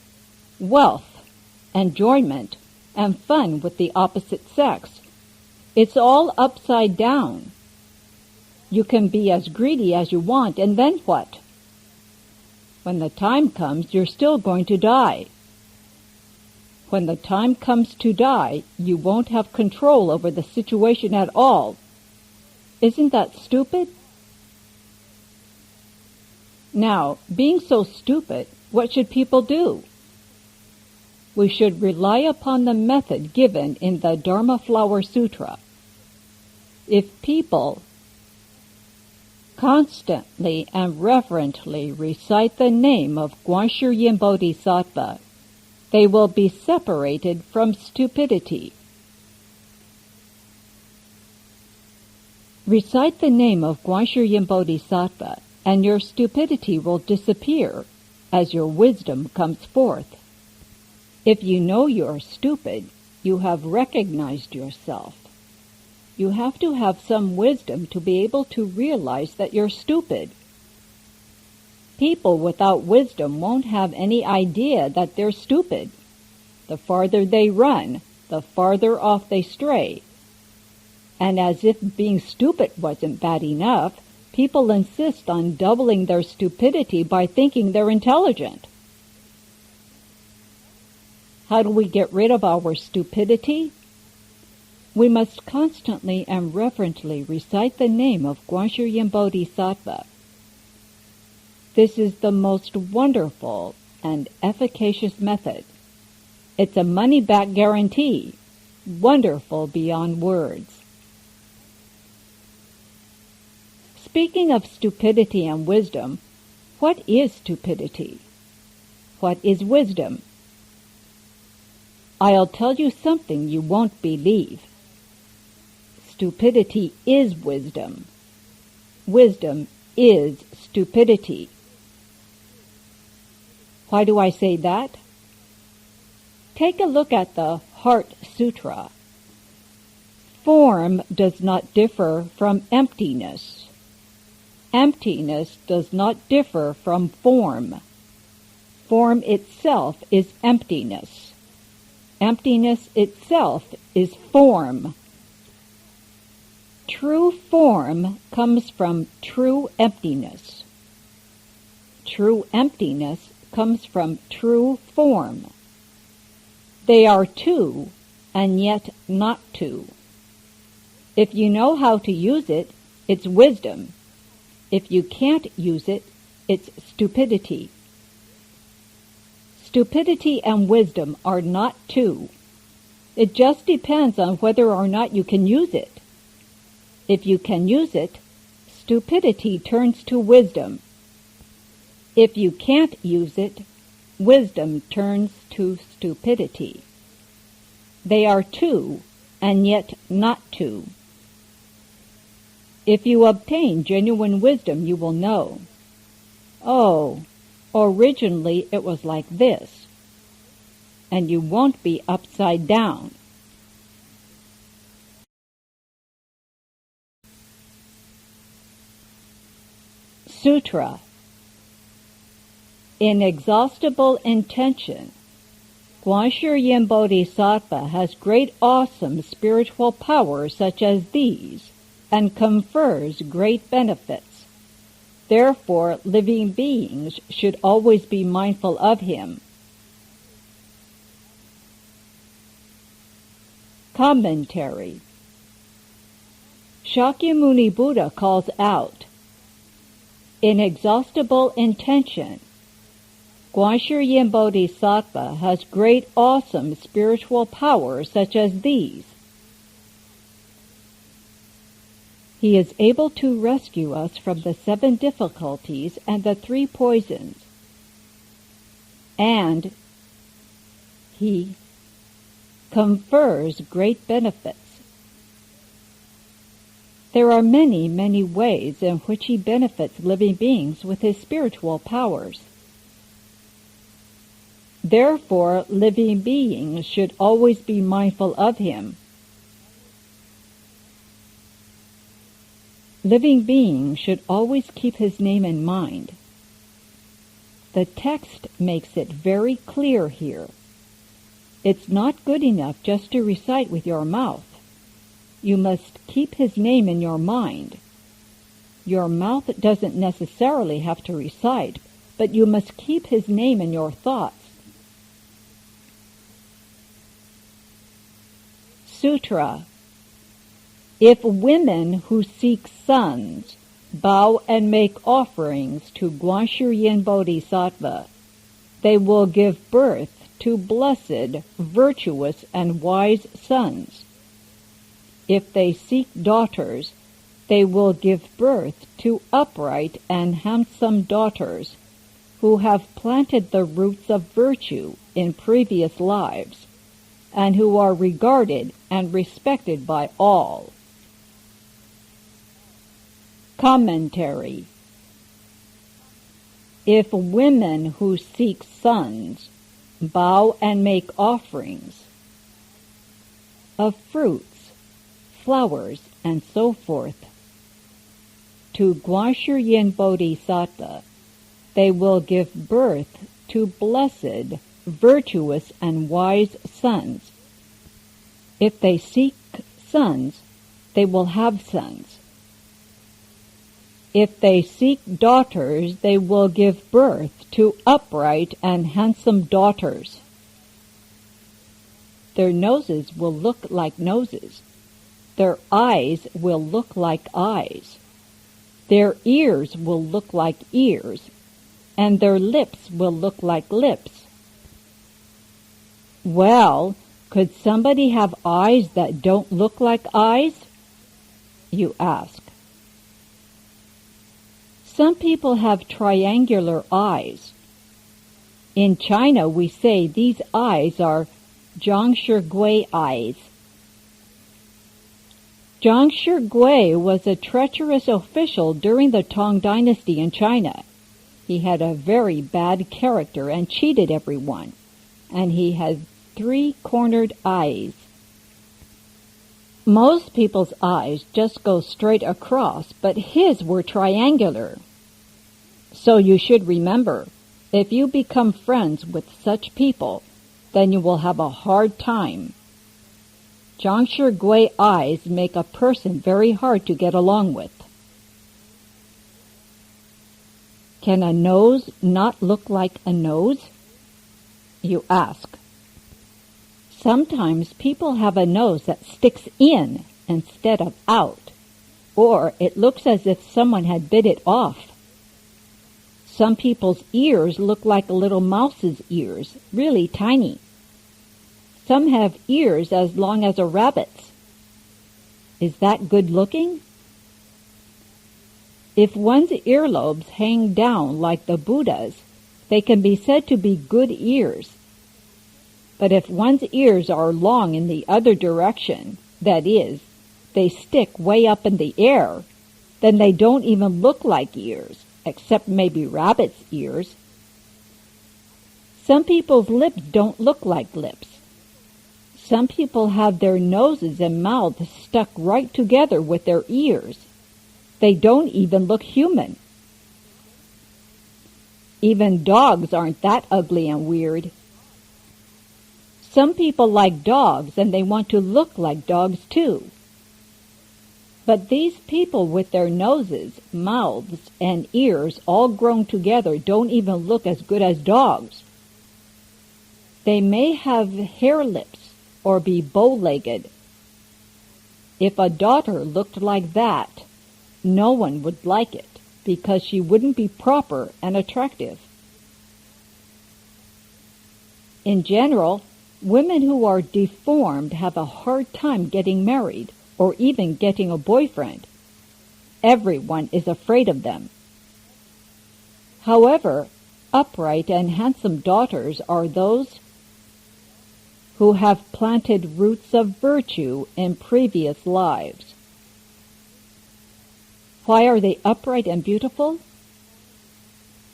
wealth, enjoyment, and fun with the opposite sex. It's all upside down. You can be as greedy as you want, and then what? When the time comes, you're still going to die. When the time comes to die, you won't have control over the situation at all. Isn't that stupid? Now, being so stupid, what should people do? we should rely upon the method given in the Dharma Flower Sutra. If people constantly and reverently recite the name of Guan Yin Bodhisattva, they will be separated from stupidity. Recite the name of Guan Yin Bodhisattva, and your stupidity will disappear as your wisdom comes forth. If you know you're stupid, you have recognized yourself. You have to have some wisdom to be able to realize that you're stupid. People without wisdom won't have any idea that they're stupid. The farther they run, the farther off they stray. And as if being stupid wasn't bad enough, people insist on doubling their stupidity by thinking they're intelligent. How do we get rid of our stupidity? We must constantly and reverently recite the name of Guan Yin Bodhisattva. This is the most wonderful and efficacious method. It's a money-back guarantee, wonderful beyond words. Speaking of stupidity and wisdom, what is stupidity? What is wisdom? I'll tell you something you won't believe. Stupidity is wisdom. Wisdom is stupidity. Why do I say that? Take a look at the Heart Sutra. Form does not differ from emptiness. Emptiness does not differ from form. Form itself is emptiness. Emptiness itself is form. True form comes from true emptiness. True emptiness comes from true form. They are two, and yet not two. If you know how to use it, it's wisdom. If you can't use it, it's stupidity. Stupidity and wisdom are not two. It just depends on whether or not you can use it. If you can use it, stupidity turns to wisdom. If you can't use it, wisdom turns to stupidity. They are two, and yet not two. If you obtain genuine wisdom, you will know, oh, originally it was like this, and you won't be upside down. Sutra. Inexhaustible intention. Guan Yin Bodhisattva has great awesome spiritual powers such as these, and confers great benefits. Therefore, living beings should always be mindful of him. Commentary. Shakyamuni Buddha calls out, inexhaustible intention. Guan Yin Bodhisattva has great awesome spiritual powers such as these. He is able to rescue us from the 7 difficulties and the 3 poisons. And he confers great benefits. There are many, many ways in which he benefits living beings with his spiritual powers. Therefore, living beings should always be mindful of him. Living beings should always keep his name in mind. The text makes it very clear here. It's not good enough just to recite with your mouth. You must keep his name in your mind. Your mouth doesn't necessarily have to recite, but you must keep his name in your thoughts. Sutra. If women who seek sons bow and make offerings to Guan Yin Bodhisattva, they will give birth to blessed, virtuous, and wise sons. If they seek daughters, they will give birth to upright and handsome daughters, who have planted the roots of virtue in previous lives, and who are regarded and respected by all. Commentary. If women who seek sons bow and make offerings of fruits, flowers, and so forth to Guanshi Bodhisattva, they will give birth to blessed, virtuous, and wise sons. If they seek sons, they will have sons. If they seek daughters, they will give birth to upright and handsome daughters. Their noses will look like noses. Their eyes will look like eyes. Their ears will look like ears, and their lips will look like lips. Well, could somebody have eyes that don't look like eyes? You ask. Some people have triangular eyes. In China, we say these eyes are Zhang Shigui eyes. Zhang Shigui was a treacherous official during the Tang Dynasty in China. He had a very bad character and cheated everyone, and he had 3-cornered eyes. Most people's eyes just go straight across, but his were triangular. So you should remember, if you become friends with such people, then you will have a hard time. Zhang Shigui eyes make a person very hard to get along with. Can a nose not look like a nose? You ask. Sometimes people have a nose that sticks in instead of out, or it looks as if someone had bit it off. Some people's ears look like a little mouse's ears, really tiny. Some have ears as long as a rabbit's. Is that good looking? If one's earlobes hang down like the Buddha's, they can be said to be good ears. But if one's ears are long in the other direction, that is, they stick way up in the air, then they don't even look like ears, except maybe rabbit's ears. Some people's lips don't look like lips. Some people have their noses and mouths stuck right together with their ears. They don't even look human. Even dogs aren't that ugly and weird. Some people like dogs and they want to look like dogs too. But these people with their noses, mouths, and ears all grown together don't even look as good as dogs. They may have hair lips or be bow-legged. If a daughter looked like that, no one would like it because she wouldn't be proper and attractive. In general, women who are deformed have a hard time getting married or even getting a boyfriend. Everyone is afraid of them. However, upright and handsome daughters are those who have planted roots of virtue in previous lives. Why are they upright and beautiful?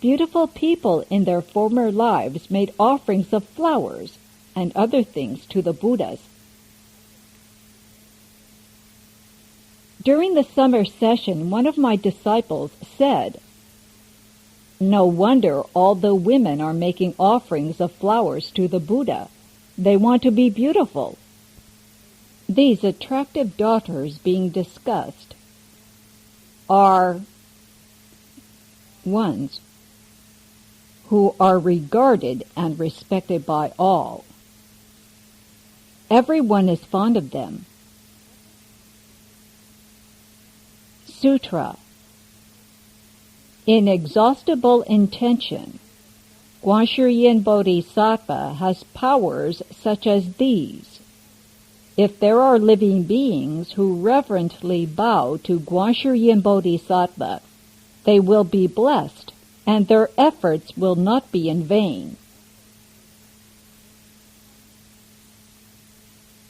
Beautiful people in their former lives made offerings of flowers and other things to the Buddhas. During the summer session, one of my disciples said, "No wonder all the women are making offerings of flowers to the Buddha. They want to be beautiful." These attractive daughters being discussed are ones who are regarded and respected by all. Everyone is fond of them. Sutra. Inexhaustible intention, Guanshiryin Bodhisattva has powers such as these. If there are living beings who reverently bow to Guanshiryin Bodhisattva, they will be blessed, and their efforts will not be in vain.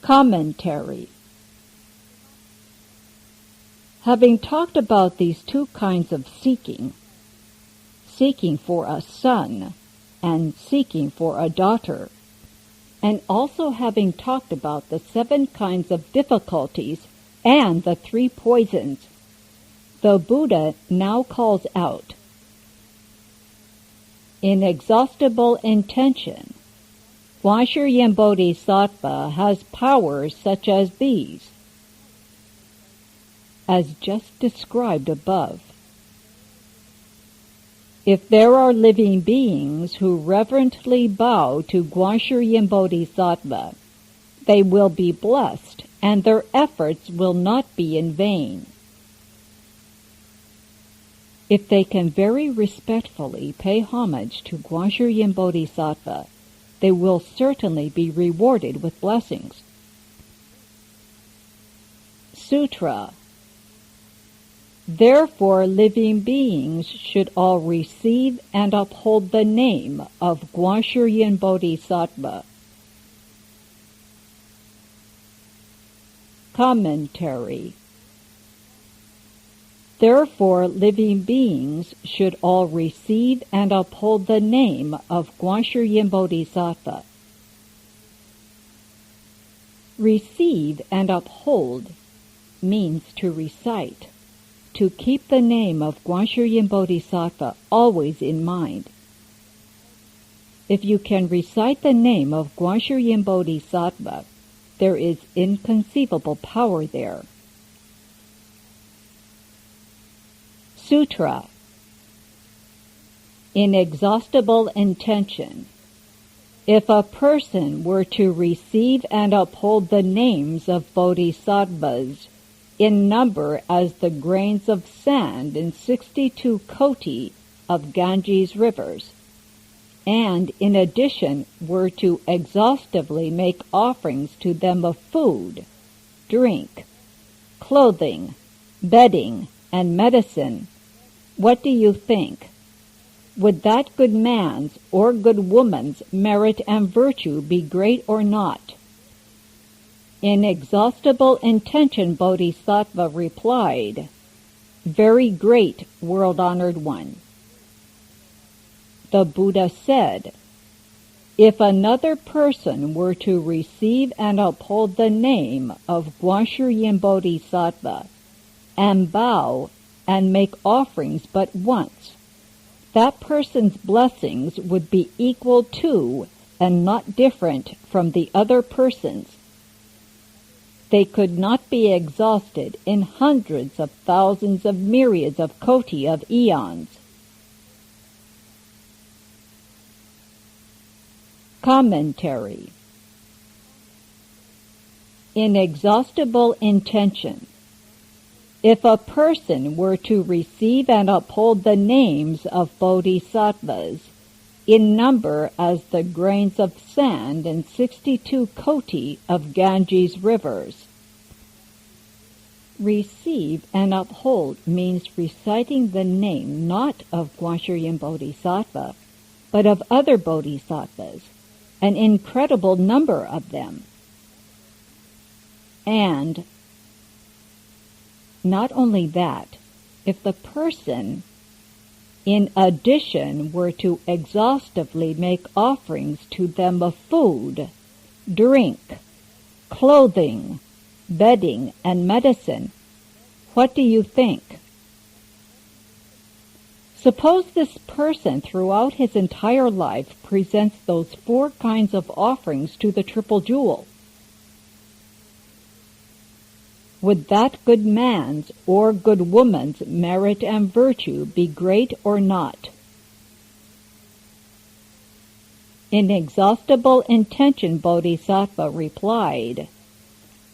Commentary. Having talked about these two kinds of seeking for a son and seeking for a daughter, and also having talked about the 7 kinds of difficulties and the 3 poisons, the Buddha now calls out, inexhaustible intention. Guanshiryin Bodhisattva has powers such as these, as just described above. If there are living beings who reverently bow to Guanshiryin Bodhisattva, they will be blessed, and their efforts will not be in vain. If they can very respectfully pay homage to Guanshiryin Bodhisattva, they will certainly be rewarded with blessings. Sutra. Therefore, living beings should all receive and uphold the name of Guanshiryin Bodhisattva. Commentary. Therefore, living beings should all receive and uphold the name of Guanshiryin Bodhisattva. Receive and uphold means to recite, to keep the name of Guanshiryin Bodhisattva always in mind. If you can recite the name of Guanshiryin Bodhisattva, there is inconceivable power there. Sutra. Inexhaustible intention. If a person were to receive and uphold the names of bodhisattvas in number as the grains of sand in 62 koti of Ganges rivers, and in addition were to exhaustively make offerings to them of food, drink, clothing, bedding, and medicine, what do you think? Would that good man's or good woman's merit and virtue be great or not? Inexhaustible Intention Bodhisattva replied, Very great, world-honored one. The Buddha said, If another person were to receive and uphold the name of Guanshiryin Bodhisattva and bow and make offerings but once, that person's blessings would be equal to and not different from the other person's. They could not be exhausted in hundreds of thousands of myriads of koti of eons. Commentary. Inexhaustible intention. If a person were to receive and uphold the names of bodhisattvas in number as the grains of sand in 62 koti of Ganges rivers, receive and uphold means reciting the name not of Guanshiryin Bodhisattva, but of other bodhisattvas, an incredible number of them. And not only that, if the person, in addition, were to exhaustively make offerings to them of food, drink, clothing, bedding, and medicine, what do you think? Suppose this person throughout his entire life presents those 4 kinds of offerings to the Triple Jewel. Would that good man's or good woman's merit and virtue be great or not? Inexhaustible Intention Bodhisattva replied,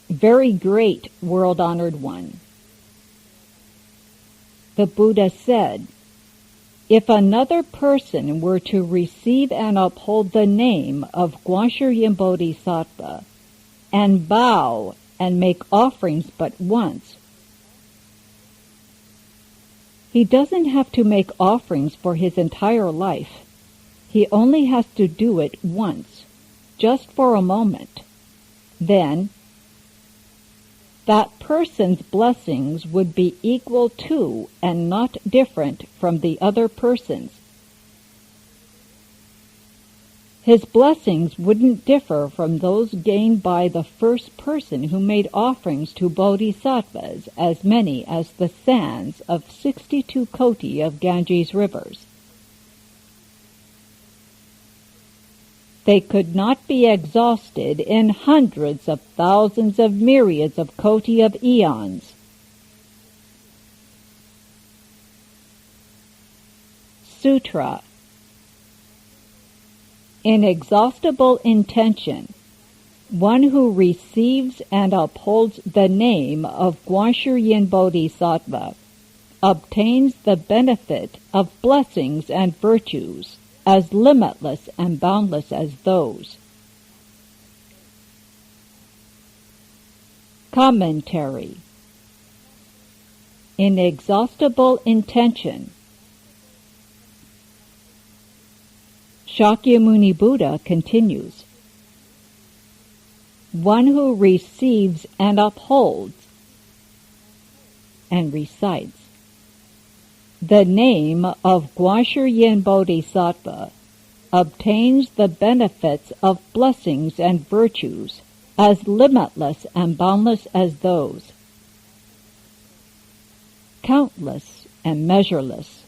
Very great, world-honored one. The Buddha said, If another person were to receive and uphold the name of Guanshi Bodhisattva and bow and make offerings but once, he doesn't have to make offerings for his entire life. He only has to do it once, just for a moment. Then, that person's blessings would be equal to and not different from the other person's. His blessings wouldn't differ from those gained by the first person who made offerings to bodhisattvas as many as the sands of 62 koti of Ganges rivers. They could not be exhausted in hundreds of thousands of myriads of koti of eons. Sutra. Inexhaustible intention. One who receives and upholds the name of Guanshi Bodhisattva obtains the benefit of blessings and virtues as limitless and boundless as those. Commentary. Inexhaustible intention. Shakyamuni Buddha continues, one who receives and upholds and recites the name of Guanshi Bodhisattva obtains the benefits of blessings and virtues as limitless and boundless as those. Countless and measureless.